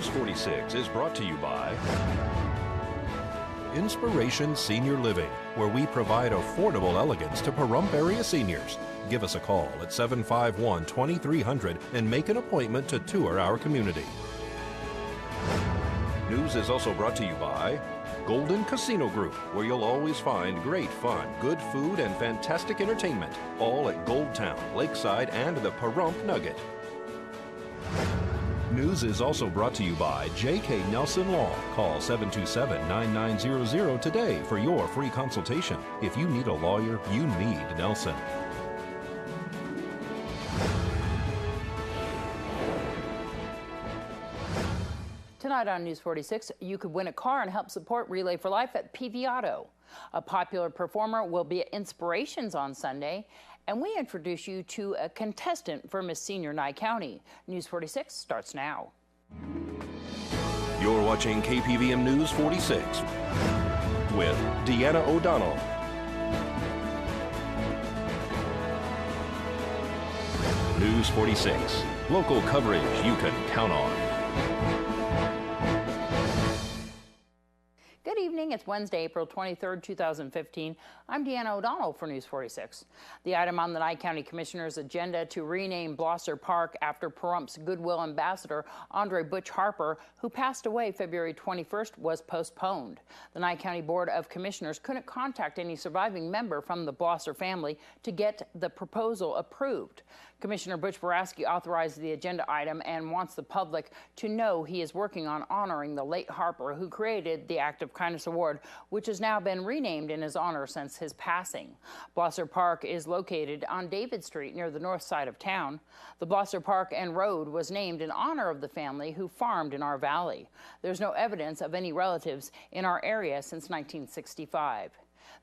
News 46 is brought to you by Inspiration Senior Living, where we provide affordable elegance to Pahrump area seniors. Give us a call at 751-2300 and make an appointment to tour our community. News is also brought to you by Golden Casino Group, where you'll always find great fun, good food, and fantastic entertainment, all at Goldtown, Lakeside, and the Pahrump Nugget. News is also brought to you by J.K. Nelson Law. Call 727-9900 today for your free consultation. If you need a lawyer, you need Nelson. Tonight on News 46, you could win a car and help support Relay for Life at PV Auto. A popular performer will be at Inspirations on Sunday, and we introduce you to a contestant for Miss Senior Nye County. News 46 starts now. You're watching KPVM News 46 with Deanna O'Donnell. News 46, local coverage you can count on. Good evening. It's Wednesday, April 23rd, 2015. I'm Deanna O'Donnell for News 46. The item on the Nye County Commissioner's agenda to rename Blosser Park after Pahrump's Goodwill Ambassador Andre Butch Harper, who passed away February 21st, was postponed. The Nye County Board of Commissioners couldn't contact any surviving member from the Blosser family to get the proposal approved. Commissioner Butch Boraski authorized the agenda item and wants the public to know he is working on honoring the late Harper, who created the Act of Kindness Award, which has now been renamed in his honor since his passing. Blosser Park is located on David Street near the north side of town. The Blosser Park and Road was named in honor of the family who farmed in our valley. There's no evidence of any relatives in our area since 1965.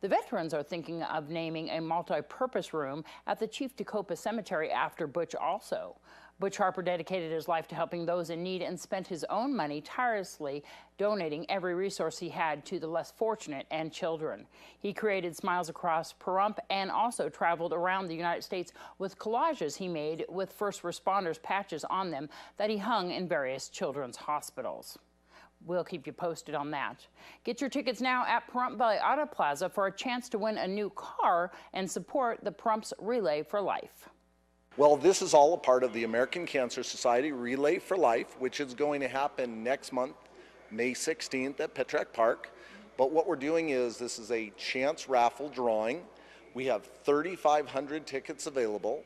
The veterans are thinking of naming a multi-purpose room at the Chief Tecopa Cemetery after Butch also. Butch Harper dedicated his life to helping those in need and spent his own money tirelessly donating every resource he had to the less fortunate and children. He created Smiles Across Pahrump and also traveled around the United States with collages he made with first responders' patches on them that he hung in various children's hospitals. We'll keep you posted on that. Get your tickets now at Pahrump Valley Auto Plaza for a chance to win a new car and support the Pahrump's Relay for Life. Well, this is all a part of the American Cancer Society Relay for Life, which is going to happen next month, May 16th at Petrack Park. But what we're doing is this is a chance raffle drawing. We have 3,500 tickets available,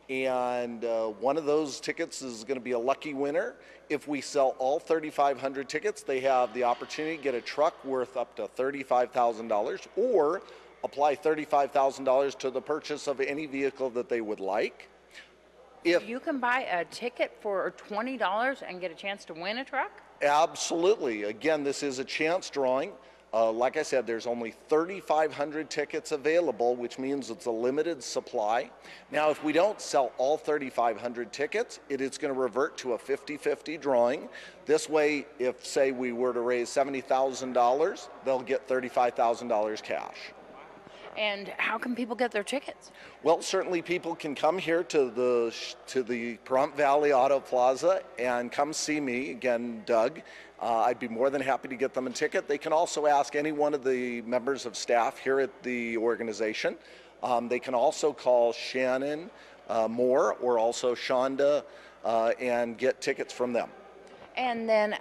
and one of those tickets is going to be a lucky winner. If we sell all 3,500 tickets, they have the opportunity to get a truck worth up to $35,000 or apply $35,000 to the purchase of any vehicle that they would like. You can buy a ticket for $20 and get a chance to win a truck? Absolutely. Again, this is a chance drawing. Like I said, there's only 3,500 tickets available, which means it's a limited supply. Now, if we don't sell all 3,500 tickets, it is going to revert to a 50-50 drawing. This way, if, say, we were to raise $70,000, they'll get $35,000 cash. And how can people get their tickets? Well, certainly people can come here to the Pahrump Valley Auto Plaza and come see me, again, Doug. I'd be more than happy to get them a ticket. They can also ask any one of the members of staff here at the organization. They can also call Shannon Moore or also Shonda and get tickets from them. And then,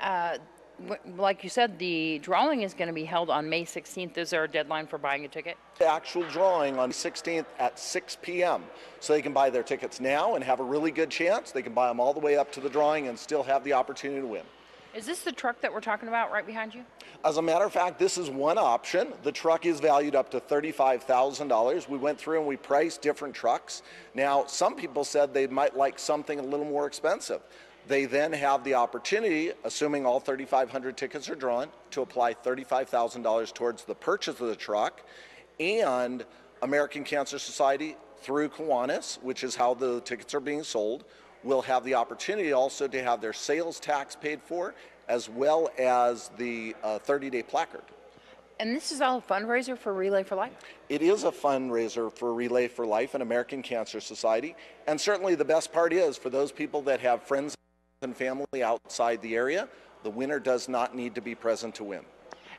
like you said, the drawing is going to be held on May 16th. Is there a deadline for buying a ticket? The actual drawing on 16th at 6 p.m. So they can buy their tickets now and have a really good chance. They can buy them all the way up to the drawing and still have the opportunity to win. Is this the truck that we're talking about right behind you? As a matter of fact, this is one option. The truck is valued up to $35,000. We went through and we priced different trucks. Now, some people said they might like something a little more expensive. They then have the opportunity, assuming all 3,500 tickets are drawn, to apply $35,000 towards the purchase of the truck. And American Cancer Society, through Kiwanis, which is how the tickets are being sold, will have the opportunity also to have their sales tax paid for, as well as the 30-day placard. And this is all a fundraiser for Relay for Life? It is a fundraiser for Relay for Life and American Cancer Society. And certainly the best part is, for those people that have friends and family outside the area, The winner does not need to be present to win.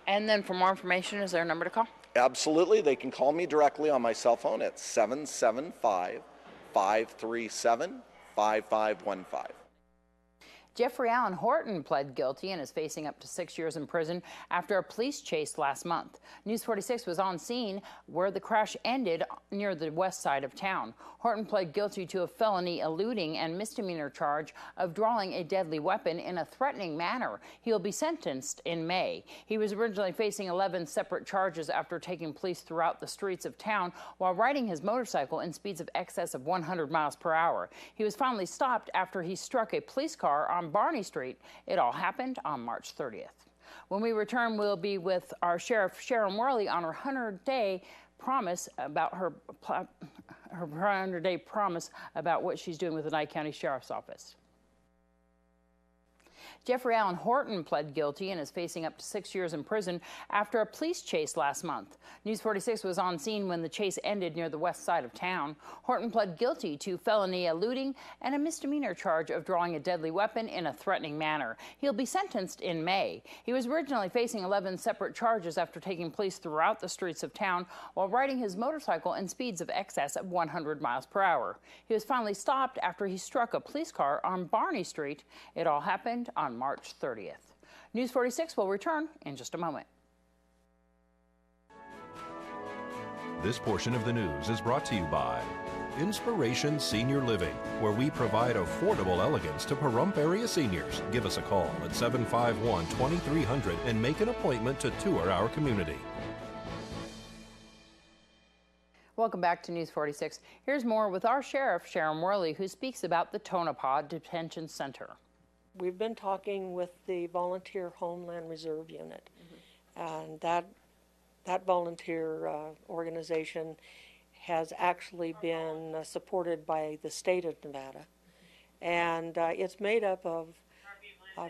And then for more information, is there a number to call? Absolutely. They can call me directly on my cell phone at 775-537-5515. Jeffrey Allen Horton pled guilty and is facing up to 6 years in prison after a police chase last month. News 46 was on scene where the crash ended near the west side of town. Horton pled guilty to a felony eluding and misdemeanor charge of drawing a deadly weapon in a threatening manner. He will be sentenced in May. He was originally facing 11 separate charges after taking police throughout the streets of town while riding his motorcycle in speeds of excess of 100 miles per hour. He was finally stopped after he struck a police car on Barney Street. It all happened on March 30th. When we return, we'll be with our Sheriff Sharon Worley on her 100-day promise about her 100-day promise about what she's doing with the Nye County Sheriff's Office. Jeffrey Allen Horton pled guilty and is facing up to 6 years in prison after a police chase last month. News 46 was on scene when the chase ended near the west side of town. Horton pled guilty to felony eluding and a misdemeanor charge of drawing a deadly weapon in a threatening manner. He'll be sentenced in May. He was originally facing 11 separate charges after taking police throughout the streets of town while riding his motorcycle in speeds of excess of 100 miles per hour. He was finally stopped after he struck a police car on Barney Street. It all happened on March 30th. News 46 will return in just a moment. This portion of the news is brought to you by Inspiration Senior Living, where we provide affordable elegance to Pahrump area seniors. Give us a call at 751-2300 and make an appointment to tour our community. Welcome back to News 46. Here's more with our Sheriff, Sharon Worley, who speaks about the Tonopah Detention Center. We've been talking with the Volunteer Homeland Reserve Unit, and that volunteer organization has actually been supported by the state of Nevada, and it's made up of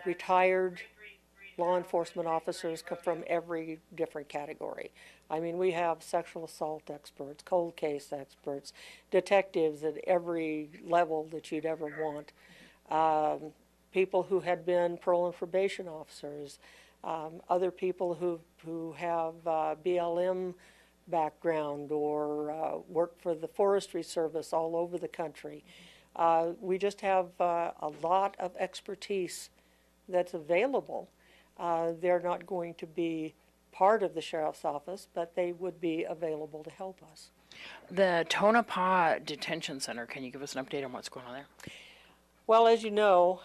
retired law enforcement officers from every different category. I mean, we have sexual assault experts, cold case experts, detectives at every level that you'd ever want. People who had been parole and probation officers, other people who have BLM background or work for the Forestry Service all over the country. We just have a lot of expertise that's available. They're not going to be part of the Sheriff's Office, but they would be available to help us. The Tonopah Detention Center, can you give us an update on what's going on there? Well, as you know,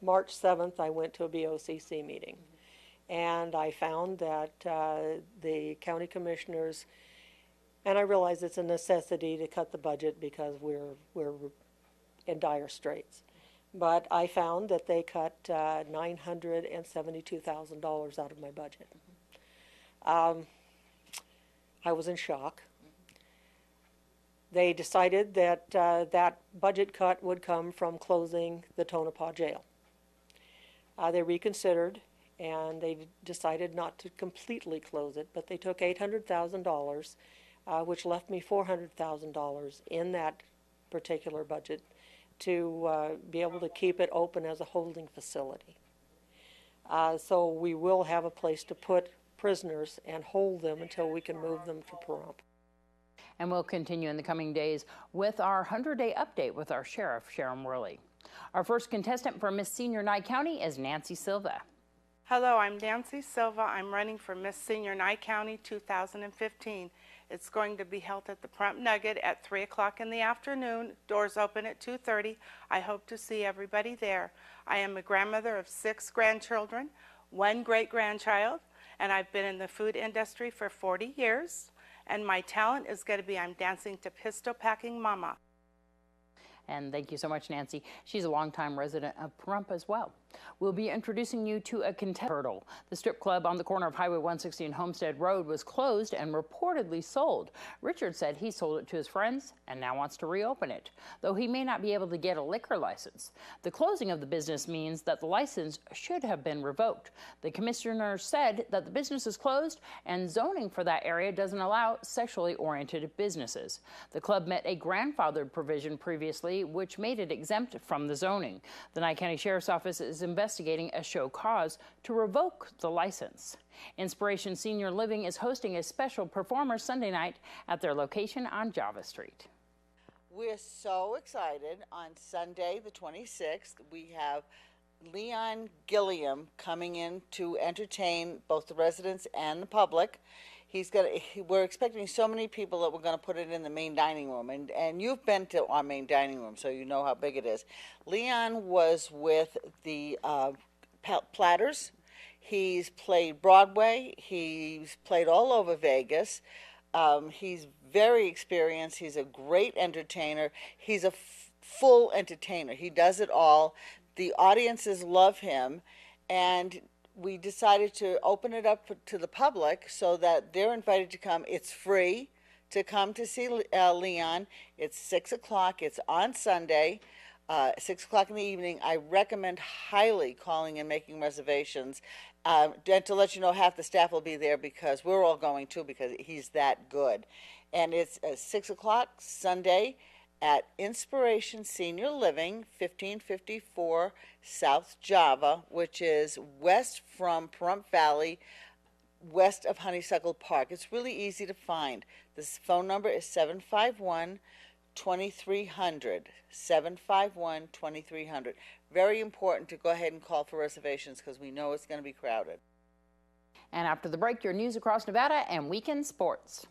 March 7th I went to a BOCC meeting, and I found that the county commissioners, and I realize it's a necessity to cut the budget because we're in dire straits, but I found that they cut $972,000 out of my budget. I was in shock. They decided that that budget cut would come from closing the Tonopah jail. They reconsidered, and they decided not to completely close it, but they took $800,000, which left me $400,000 in that particular budget to be able to keep it open as a holding facility. So we will have a place to put prisoners and hold them until we can move them to Pahrump. And we'll continue in the coming days with our 100-day update with our Sheriff, Sharon Worley. Our first contestant for Miss Senior Nye County is Nancy Silva. Hello, I'm Nancy Silva. I'm running for Miss Senior Nye County 2015. It's going to be held at the Pahrump Nugget at 3 o'clock in the afternoon. Doors open at 2:30. I hope to see everybody there. I am a grandmother of 6 grandchildren, 1 great-grandchild, and I've been in the food industry for 40 years. And my talent is going to be I'm dancing to Pistol Packing Mama. And thank you so much, Nancy. She's a longtime resident of Pahrump as well. We'll be introducing you to a contestant. Hurdle. The strip club on the corner of Highway 160 and Homestead Road was closed and reportedly sold. Richard said he sold it to his friends and now wants to reopen it, though he may not be able to get a liquor license. The closing of the business means that the license should have been revoked. The commissioner said that the business is closed and zoning for that area doesn't allow sexually oriented businesses. The club met a grandfathered provision previously, which made it exempt from the zoning. The Nye County Sheriff's Office is investigating a show cause to revoke the license. Inspiration Senior Living is hosting a special performer Sunday night at their location on Java Street. We're so excited. On Sunday, the 26th, we have Leon Gilliam coming in to entertain both the residents and the public. We're expecting so many people that we're going to put it in the main dining room. And you've been to our main dining room, so you know how big it is. Leon was with the Platters. He's played Broadway. He's played all over Vegas. He's very experienced. He's a great entertainer. He's a full entertainer. He does it all. The audiences love him, and we decided to open it up to the public so that they're invited to come. It's free to come to see Leon. It's 6 o'clock. It's on Sunday, 6 o'clock in the evening. I recommend highly calling and making reservations. And to let you know, half the staff will be there because we're all going too, because he's that good. And it's 6 o'clock Sunday at Inspiration Senior Living, 1554 South Java, which is west from Pahrump Valley, west of Honeysuckle Park. It's really easy to find. This phone number is 751-2300, 751-2300. Very important to go ahead and call for reservations because we know it's going to be crowded. And after the break, your news across Nevada and weekend sports.